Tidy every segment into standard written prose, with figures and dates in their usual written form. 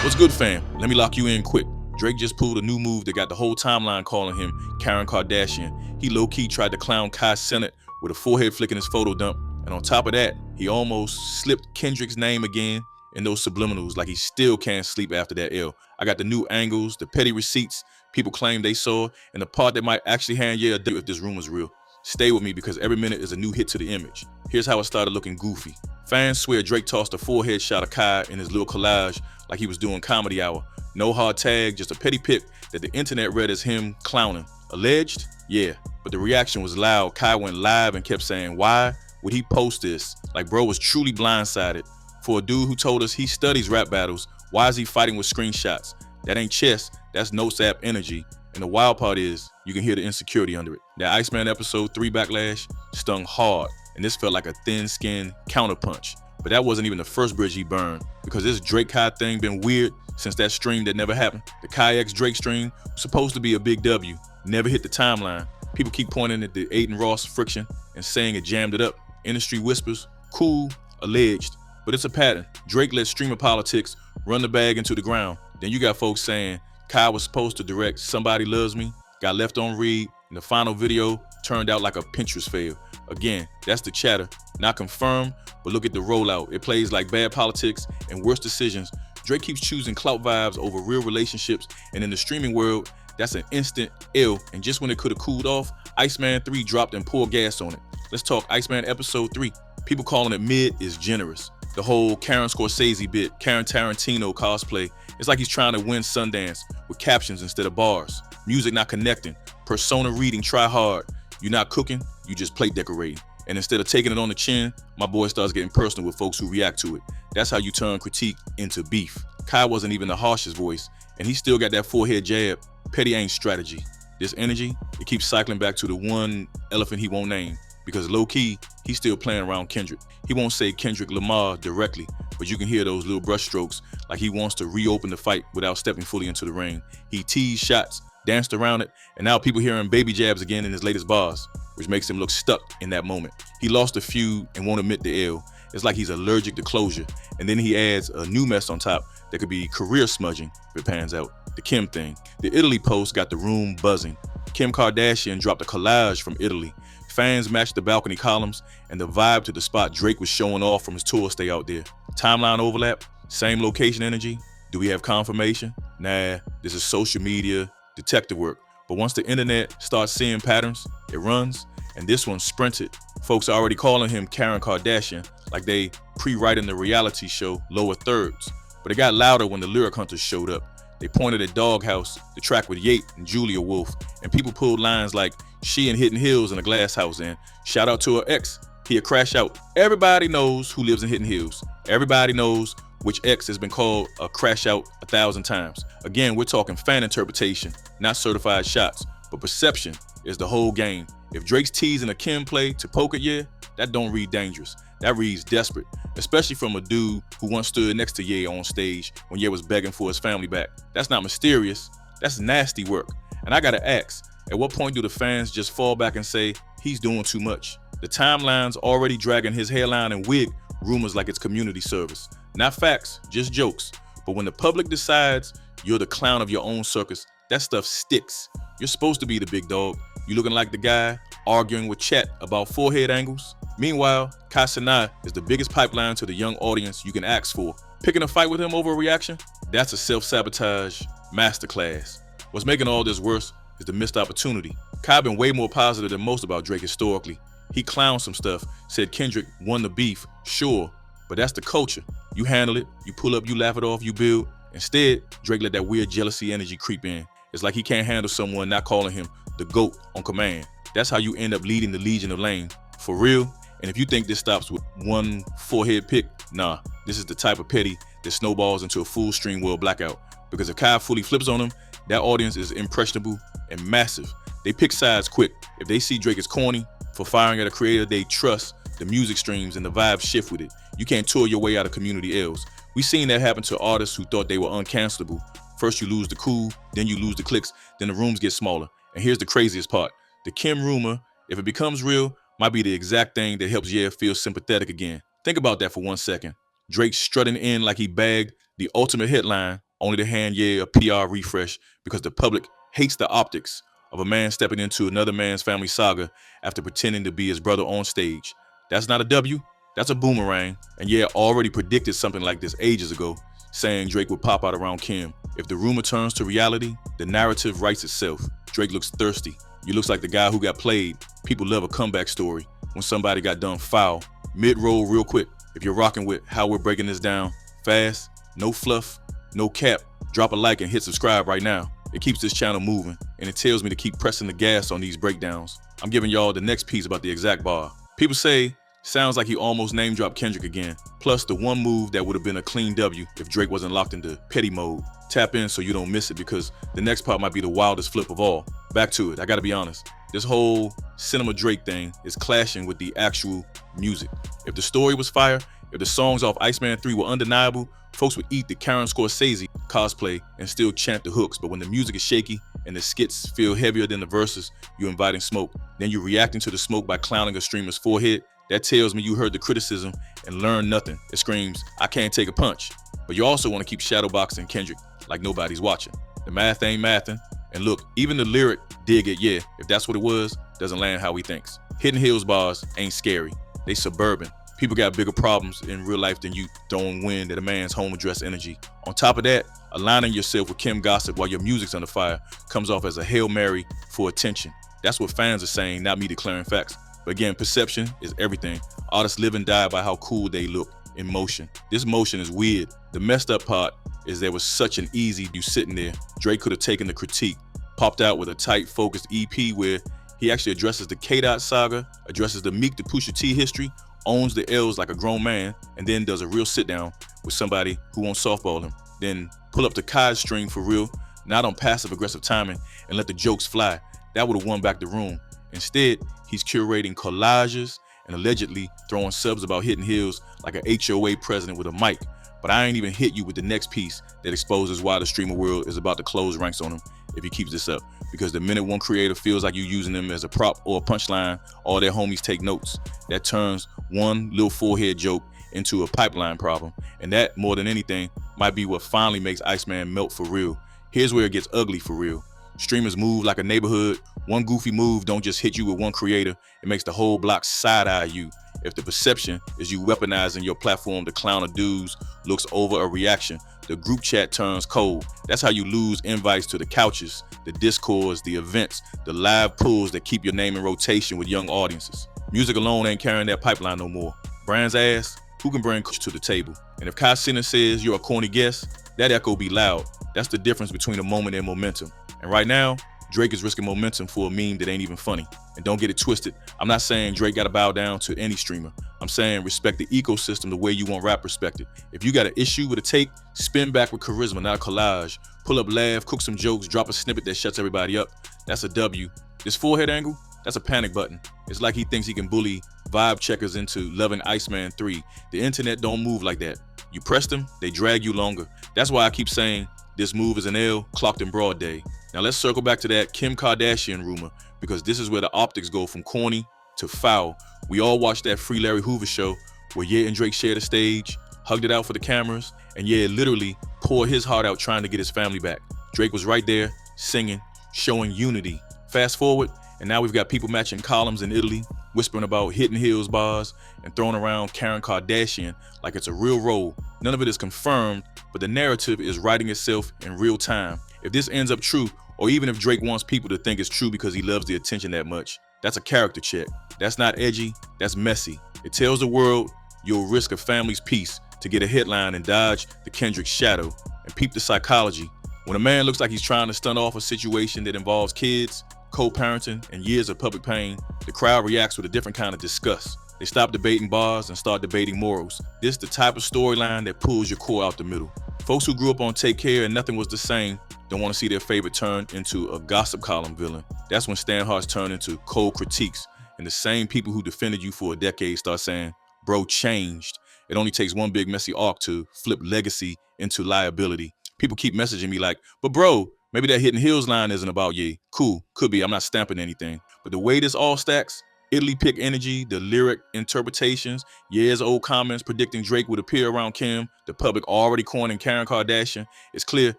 What's good, fam? Let me lock you in quick. Drake just pulled a new move that got the whole timeline calling him Karen Kardashian. He low-key tried to clown Kai Cenat with a forehead flick in his photo dump. And on top of that, he almost slipped Kendrick's name again in those subliminals, like he still can't sleep after that L. I got the new angles, the petty receipts people claim they saw, and the part that might actually hand you a if this rumor's real. Stay with me because every minute is a new hit to the image. Here's how it started looking goofy. Fans swear Drake tossed a forehead shot of Kai in his little collage like he was doing Comedy Hour. No hard tag, just a petty pic that the internet read as him clowning. Alleged? Yeah, but the reaction was loud. Kai went live and kept saying, why would he post this? Like bro was truly blindsided. For a dude who told us he studies rap battles, why is he fighting with screenshots? That ain't chess, that's notes app energy. And the wild part is, you can hear the insecurity under it. That Iceman episode 3 backlash stung hard, and this felt like a thin-skinned counterpunch. But that wasn't even the first bridge he burned, because this Drake Kai thing been weird since that stream that never happened. The Kai X Drake stream was supposed to be a big W, never hit the timeline. People keep pointing at the Aiden Ross friction and saying it jammed it up. Industry whispers, cool, alleged, but it's a pattern. Drake let streamer politics run the bag into the ground. Then you got folks saying Kai was supposed to direct Somebody Loves Me, got left on read, and the final video turned out like a Pinterest fail. Again, that's the chatter, not confirmed, but look at the rollout. It plays like bad politics and worse decisions. Drake keeps choosing clout vibes over real relationships, and in the streaming world, that's an instant L. And just when it could have cooled off, Iceman 3 dropped and poured gas on it. Let's talk Iceman episode 3. People calling it mid is generous. The whole Karen Scorsese bit, Karen Tarantino cosplay, it's like he's trying to win Sundance with captions instead of bars. Music not connecting, persona reading, try hard. You're not cooking, you just plate decorating. And instead of taking it on the chin, my boy starts getting personal with folks who react to it. That's how you turn critique into beef. Kai wasn't even the harshest voice, and he still got that forehead jab. Petty ain't strategy. This energy, it keeps cycling back to the one elephant he won't name, because low-key, he's still playing around Kendrick. He won't say Kendrick Lamar directly, but you can hear those little brushstrokes like he wants to reopen the fight without stepping fully into the ring. He teased shots, danced around it, and now people hear him baby jabs again in his latest bars, which makes him look stuck in that moment. He lost a feud and won't admit the L. It's like he's allergic to closure, and then he adds a new mess on top that could be career smudging if it pans out. The Kim thing. The Italy post got the room buzzing. Kim Kardashian dropped a collage from Italy. Fans matched the balcony columns, and the vibe to the spot Drake was showing off from his tour stay out there. Timeline overlap, same location energy. Do we have confirmation? Nah, this is social media, detective work. But once the internet starts seeing patterns, it runs, and this one sprinted. Folks are already calling him Karen Kardashian, like they pre-writing the reality show Lower Thirds. But it got louder when the lyric hunters showed up. They pointed at Doghouse, the track with Yate and Julia Wolf, and people pulled lines like she in Hidden Hills in a glass house, and shout out to her ex, he'll crash out. Everybody knows who lives in Hidden Hills. Everybody knows which ex has been called a crash out 1,000 times. Again, we're talking fan interpretation, not certified shots, but perception is the whole game. If Drake's teasing a Kim play to poke at Ye, that don't read dangerous. That reads desperate, especially from a dude who once stood next to Ye on stage when Ye was begging for his family back. That's not mysterious, that's nasty work. And I gotta ask, at what point do the fans just fall back and say, he's doing too much? The timeline's already dragging his hairline and wig rumors like it's community service. Not facts, just jokes. But when the public decides you're the clown of your own circus, that stuff sticks. You're supposed to be the big dog. You looking like the guy arguing with chat about forehead angles. Meanwhile, Kai Cenat is the biggest pipeline to the young audience you can ask for. Picking a fight with him over a reaction? That's a self-sabotage masterclass. What's making all this worse is the missed opportunity. Kai been way more positive than most about Drake historically. He clowned some stuff, said Kendrick won the beef, sure, but that's the culture. You handle it, you pull up, you laugh it off, you build. Instead, Drake let that weird jealousy energy creep in. It's like he can't handle someone not calling him the GOAT on command. That's how you end up leading the Legion of Lame. For real, and if you think this stops with one forehead pick, nah, this is the type of petty that snowballs into a full stream world blackout. Because if Kai fully flips on him, that audience is impressionable and massive. They pick sides quick. If they see Drake is corny for firing at a creator they trust, the music streams and the vibe shift with it. You can't tour your way out of community L's. We seen that happen to artists who thought they were uncancelable. First you lose the cool, then you lose the clicks, then the rooms get smaller. And here's the craziest part. The Kim rumor, if it becomes real, might be the exact thing that helps Ye feel sympathetic again. Think about that for 1 second. Drake strutting in like he bagged the ultimate headline only to hand Ye a PR refresh because the public hates the optics of a man stepping into another man's family saga after pretending to be his brother on stage. That's not a W, that's a boomerang, and Ye already predicted something like this ages ago, saying Drake would pop out around Kim. If the rumor turns to reality, the narrative writes itself. Drake looks thirsty. You looks like the guy who got played. People love a comeback story when somebody got done foul. Mid-roll real quick. If you're rocking with how we're breaking this down, fast, no fluff, no cap, drop a like and hit subscribe right now. It keeps this channel moving, and it tells me to keep pressing the gas on these breakdowns. I'm giving y'all the next piece about the exact bar. People say, sounds like he almost name-dropped Kendrick again. Plus the one move that would have been a clean W if Drake wasn't locked into petty mode. Tap in so you don't miss it because the next part might be the wildest flip of all. Back to it, I gotta be honest. This whole cinema Drake thing is clashing with the actual music. If the story was fire, if the songs off Iceman 3 were undeniable, folks would eat the Karen Scorsese cosplay and still chant the hooks. But when the music is shaky and the skits feel heavier than the verses, you're inviting smoke. Then you're reacting to the smoke by clowning a streamer's forehead. That tells me you heard the criticism and learned nothing. It screams, I can't take a punch. But you also want to keep shadowboxing Kendrick like nobody's watching. The math ain't mathin'. And look, even the lyric, dig it, yeah, if that's what it was, doesn't land how he thinks. Hidden Hills bars ain't scary. They suburban. People got bigger problems in real life than you throwing wind at a man's home address energy. On top of that, aligning yourself with Kim gossip while your music's under fire comes off as a Hail Mary for attention. That's what fans are saying, not me declaring facts. But again, perception is everything. Artists live and die by how cool they look in motion. This motion is weird. The messed up part is there was such an easy you sitting there. Drake could have taken the critique, popped out with a tight, focused EP where he actually addresses the K-Dot saga, addresses the Meek to Pusha T history, owns the L's like a grown man, and then does a real sit down with somebody who won't softball him. Then pull up the Kai string for real, not on passive aggressive timing, and let the jokes fly. That would have won back the room. Instead, he's curating collages and allegedly throwing subs about Hidden Hills like an HOA president with a mic. But I ain't even hit you with the next piece that exposes why the streamer world is about to close ranks on him if he keeps this up. Because the minute one creator feels like you using them as a prop or a punchline, all their homies take notes. That turns one little forehead joke into a pipeline problem. And that, more than anything, might be what finally makes Iceman melt for real. Here's where it gets ugly for real. Streamers move like a neighborhood. One goofy move don't just hit you with one creator. It makes the whole block side-eye you. If the perception is you weaponizing your platform to clown a dude's looks over a reaction, the group chat turns cold. That's how you lose invites to the couches, the discords, the events, the live pulls that keep your name in rotation with young audiences. Music alone ain't carrying that pipeline no more. Brands ask, who can bring to the table? And if Kai Cenat says you're a corny guest, that echo be loud. That's the difference between a moment and momentum. And right now, Drake is risking momentum for a meme that ain't even funny. And don't get it twisted, I'm not saying Drake gotta bow down to any streamer. I'm saying respect the ecosystem the way you want rap respected. If you got an issue with a take, spin back with charisma, not a collage. Pull up, laugh, cook some jokes, drop a snippet that shuts everybody up. That's a W. This forehead angle, that's a panic button. It's like he thinks he can bully vibe checkers into loving Iceman 3. The internet don't move like that. You press them, they drag you longer. That's why I keep saying this move is an L clocked in broad day. Now let's circle back to that Kim Kardashian rumor, because this is where the optics go from corny to foul. We all watched that Free Larry Hoover show where Ye and Drake shared a stage, hugged it out for the cameras, and Ye literally poured his heart out trying to get his family back. Drake was right there, singing, showing unity. Fast forward, and now we've got people matching columns in Italy, whispering about Hidden Hills bars, and throwing around Karen Kardashian like it's a real role. None of it is confirmed, but the narrative is writing itself in real time. If this ends up true, or even if Drake wants people to think it's true because he loves the attention that much, that's a character check. That's not edgy, that's messy. It tells the world you'll risk a family's peace to get a headline and dodge the Kendrick shadow. And peep the psychology. When a man looks like he's trying to stunt off a situation that involves kids, co-parenting, and years of public pain, the crowd reacts with a different kind of disgust. They stop debating bars and start debating morals. This is the type of storyline that pulls your core out the middle. Folks who grew up on Take Care and Nothing Was the Same don't want to see their favorite turn into a gossip column villain. That's when Stan Hart's turn into cold critiques, and the same people who defended you for a decade start saying, bro changed. It only takes one big messy arc to flip legacy into liability. People keep messaging me like, but bro, maybe that Hidden Hills line isn't about Ye. Cool, could be, I'm not stamping anything. But the way this all stacks, Italy pick energy, the lyric interpretations, years old comments predicting Drake would appear around Kim, the public already coining Karen Kardashian. It's clear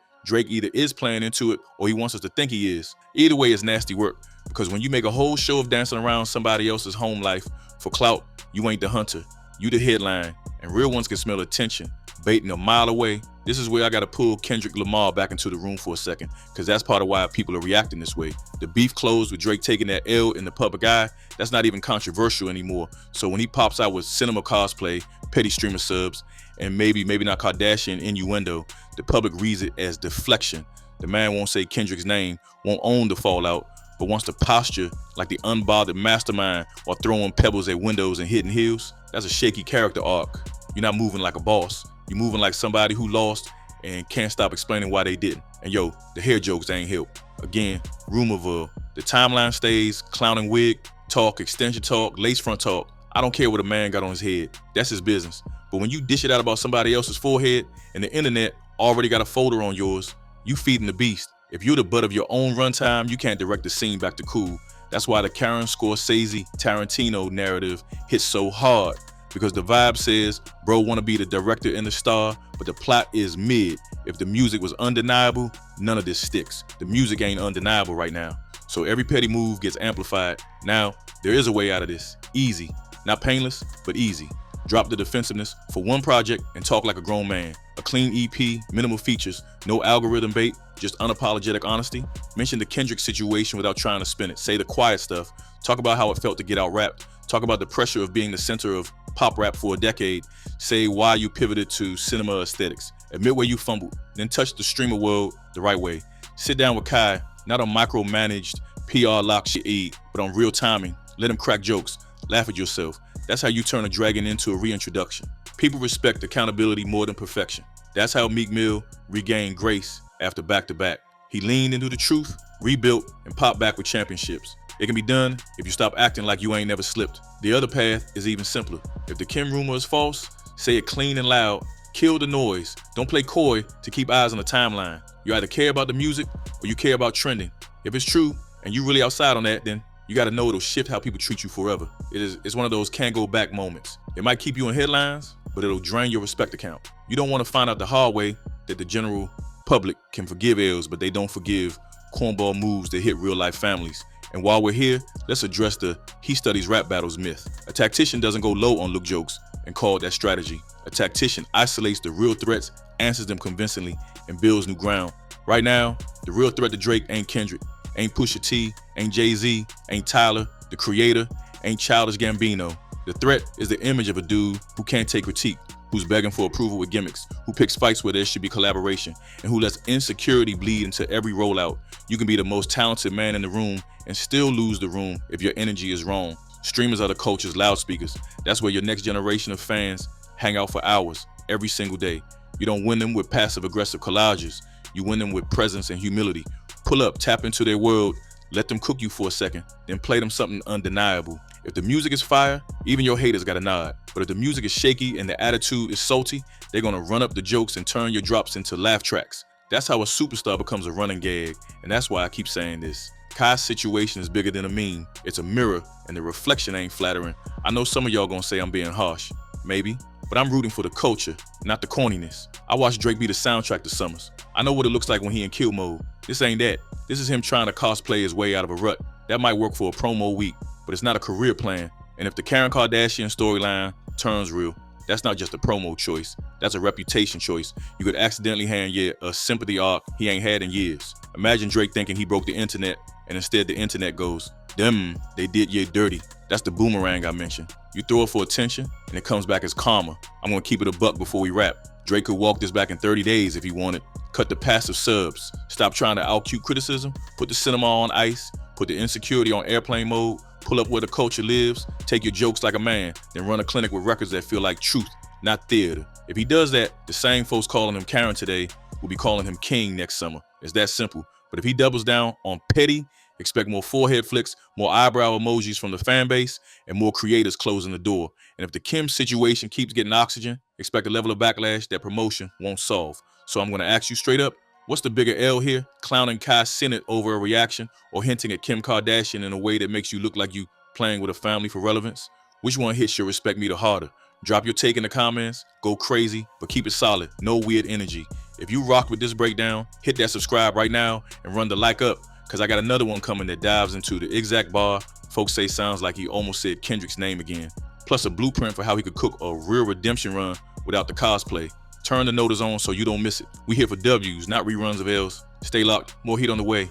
Drake either is playing into it or he wants us to think he is. Either way, it's nasty work, because when you make a whole show of dancing around somebody else's home life for clout, you ain't the hunter, you the headline, and real ones can smell the tension baiting a mile away. This is where I gotta pull Kendrick Lamar back into the room for a second, because that's part of why people are reacting this way. The beef closed with Drake taking that L in the public eye. That's not even controversial anymore. So when he pops out with cinema cosplay, petty streamer subs, and maybe not Kardashian innuendo, the public reads it as deflection. The man won't say Kendrick's name, won't own the fallout, but wants to posture like the unbothered mastermind while throwing pebbles at windows and hitting heels. That's a shaky character arc. You're not moving like a boss. You're moving like somebody who lost and can't stop explaining why they didn't. And yo, the hair jokes ain't help. Again, rumorville. The timeline stays, clowning wig talk, extension talk, lace front talk. I don't care what a man got on his head. That's his business. But when you dish it out about somebody else's forehead and the internet already got a folder on yours, you feeding the beast. If you're the butt of your own runtime, you can't direct the scene back to cool. That's why the Karen Scorsese Tarantino narrative hits so hard. Because the vibe says, bro wanna be the director and the star, but the plot is mid. If the music was undeniable, none of this sticks. The music ain't undeniable right now. So every petty move gets amplified. Now, there is a way out of this. Easy. Not painless, but easy. Drop the defensiveness for one project and talk like a grown man. A clean EP, minimal features, no algorithm bait, just unapologetic honesty. Mention the Kendrick situation without trying to spin it. Say the quiet stuff. Talk about how it felt to get out rapped. Talk about the pressure of being the center of pop rap for a decade. Say why you pivoted to cinema aesthetics. Admit where you fumbled. Then touch the streamer world the right way. Sit down with Kai, not on micromanaged PR lock shit, but on real timing. Let him crack jokes. Laugh at yourself. That's how you turn a dragon into a reintroduction. People respect accountability more than perfection. That's how Meek Mill regained grace after back-to-back. He leaned into the truth, rebuilt, and popped back with championships. It can be done if you stop acting like you ain't never slipped. The other path is even simpler. If the Kim rumor is false, say it clean and loud. Kill the noise. Don't play coy to keep eyes on the timeline. You either care about the music or you care about trending. If it's true and you really outside on that, then you gotta know it'll shift how people treat you forever. It's one of those can't go back moments. It might keep you in headlines, but it'll drain your respect account. You don't want to find out the hard way that the general public can forgive L's, but they don't forgive cornball moves that hit real life families. And while we're here, let's address the he studies rap battles myth. A tactician doesn't go low on look jokes and call that strategy. A tactician isolates the real threats, answers them convincingly, and builds new ground. Right now, the real threat to Drake ain't Kendrick, ain't Pusha T, ain't Jay-Z, ain't Tyler, the Creator, ain't Childish Gambino. The threat is the image of a dude who can't take critique, who's begging for approval with gimmicks, who picks fights where there should be collaboration, and who lets insecurity bleed into every rollout. You can be the most talented man in the room and still lose the room if your energy is wrong. Streamers are the culture's loudspeakers. That's where your next generation of fans hang out for hours, every single day. You don't win them with passive-aggressive collages. You win them with presence and humility. Pull up, tap into their world, let them cook you for a second, then play them something undeniable. If the music is fire, even your haters got a nod. But if the music is shaky and the attitude is salty, they're gonna run up the jokes and turn your drops into laugh tracks. That's how a superstar becomes a running gag, and that's why I keep saying this. Kai's situation is bigger than a meme. It's a mirror, and the reflection ain't flattering. I know some of y'all gonna say I'm being harsh. Maybe. But I'm rooting for the culture, not the corniness. I watched Drake be the soundtrack to summers. I know what it looks like when he in kill mode. This ain't that. This is him trying to cosplay his way out of a rut. That might work for a promo week, but it's not a career plan. And if the Karen Kardashian storyline turns real, that's not just a promo choice. That's a reputation choice. You could accidentally hand Ye a sympathy arc he ain't had in years. Imagine Drake thinking he broke the internet, and instead the internet goes, "Them, they did Ye dirty." That's the boomerang I mentioned. You throw it for attention, and it comes back as karma. I'm gonna keep it a buck before we wrap. Drake could walk this back in 30 days if he wanted. Cut the passive subs. Stop trying to out-cute criticism. Put the cinema on ice. Put the insecurity on airplane mode. Pull up where the culture lives. Take your jokes like a man. Then run a clinic with records that feel like truth, not theater. If he does that, the same folks calling him Karen today will be calling him King next summer. It's that simple. But if he doubles down on petty, expect more forehead flicks, more eyebrow emojis from the fan base, and more creators closing the door. And if the Kim situation keeps getting oxygen, expect a level of backlash that promotion won't solve. So I'm going to ask you straight up, what's the bigger L here? Clowning Kai Cenat over a reaction, or hinting at Kim Kardashian in a way that makes you look like you playing with a family for relevance? Which one hits your respect meter harder? Drop your take in the comments, go crazy, but keep it solid, no weird energy. If you rock with this breakdown, hit that subscribe right now and run the like up, because I got another one coming that dives into the exact bar folks say sounds like he almost said Kendrick's name again, plus a blueprint for how he could cook a real redemption run without the cosplay. Turn the notice on so you don't miss it. We here for W's, not reruns of L's. Stay locked, more heat on the way.